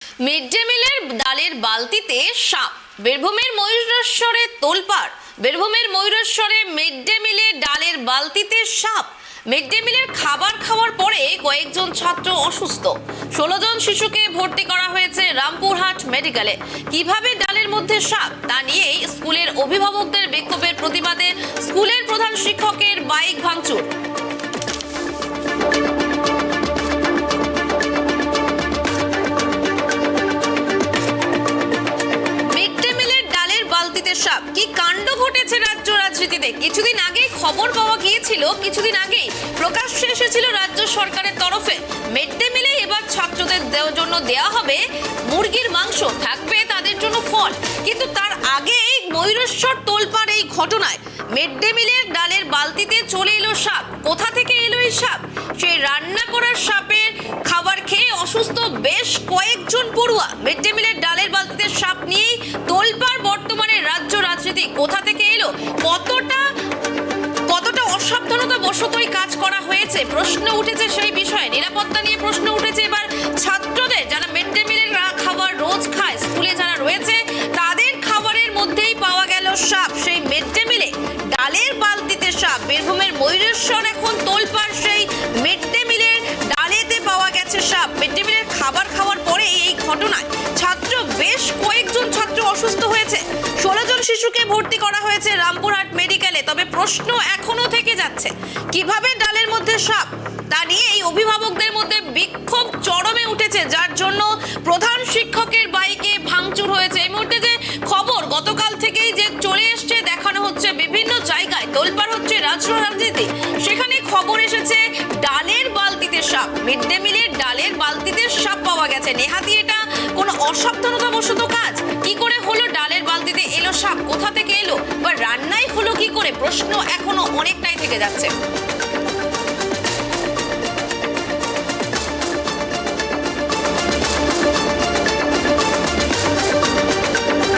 Mid day মিলের ডালের বালতিতে সাপ, বীরভূমের ময়ূরেশ্বরে তোলপাড়। বীরভূমের ময়ূরেশ্বরে মিড ডে মিলে ডালের বালতিতে সাপ। মিড ডে মিলের খাবার খাওয়ার পরে কয়েকজন ছাত্র অসুস্থ। 16 জন শিশুকে ভর্তি করা হয়েছে রামপুরহাট মেডিকেলে। কিভাবে ডালের মধ্যে সাপ তা নিয়েই স্কুলের অভিভাবকদের বিক্ষোভের প্রতিবাদে স্কুলের প্রধান শিক্ষকের বাইক ভাঙচুর। সাপ, কি কাণ্ড ঘটেছে রাজ্য রাজনীতিতে। কিছুদিন আগে খবর পাওয়া গিয়েছিল, কিছুদিন আগে প্রকাশ্যে এসেছিল রাজ্য সরকারের তরফে মিড ডে মিলে এবার ছাত্রদের জন্য দেওয়া হবে মুরগির মাংস, থাকবে তাদের জন্য ফল। কিন্তু তার আগে ময়ূরেশ্বর তোলপাড় এই ঘটনায় মিড ডে মিলের ডালের বালতিতে চলে এলো সাপ। কোথা থেকে এলো এই সাপ? সেই রান্না করার সাপের খাবার খেয়ে অসুস্থ বেশ কয়েকজন পড়ুয়া। মিড ডে মিলের ডালের বালতিতে সাপ নিয়েই তোলপাড় বর্তমানে রাজ্য রাজনীতি। কোথা থেকে এলো, কতটা অসাবধানতা বশতই কাজ করা হয়েছে, প্রশ্ন উঠেছে সেই বিষয়ে। নিরাপত্তা নিয়ে প্রশ্ন উঠেছে এবার ছাত্রদের, যারা মিড ডে মিলের খাবার রোজ খায়, স্কুলে যারা রয়েছে তাদের খাবারের মধ্যেই পাওয়া গেল সাপ। সেই মিড ডে মিলে ডালের বালতিতে সাপ। বীরভূমের ময়ূরেশ্বর এখন তোলপাড় সেই মিড ডে মিলের ডালেতে পাওয়া গেছে সাপ। মিড ডে মিলের খাবার খাওয়ার পরে এই ঘটনায় বেশ কয়েকজন ছাত্র অসুস্থ হয়েছে। 16 জন শিশুকে ভর্তি করা হয়েছে রামপুরহাট মেডিকেলে। তবে প্রশ্ন এখনো থেকে যাচ্ছে, কিভাবে ডালের মধ্যে সাপ তা নিয়ে এই অভিভাবকদের মধ্যে বিক্ষোভ চরমে উঠেছে, যার জন্য প্রধান শিক্ষকের বাইকে ভাঙচুর হয়েছে। এই মুহূর্তে যে খবর গতকাল থেকেই যে চলে এসছে, দেখানো হচ্ছে বিভিন্ন জায়গায় তোলপাড় হচ্ছে রাজ্য রাজনীতি, সেখানে খবর এসেছে ডালের বালতিতে সাপ। মিড ডে মিলের ডালের বালতিতে সাপ পাওয়া গেছে। নেহাতি এটা কোনো অসাবধানতা বশত কাজ। কি করে হলো ডালের বালতিতে এলো সাপ? কোথা থেকে এলো বা রান্নাই হলো কি করে? প্রশ্ন এখনো অনেকটাই থেকে যাচ্ছে।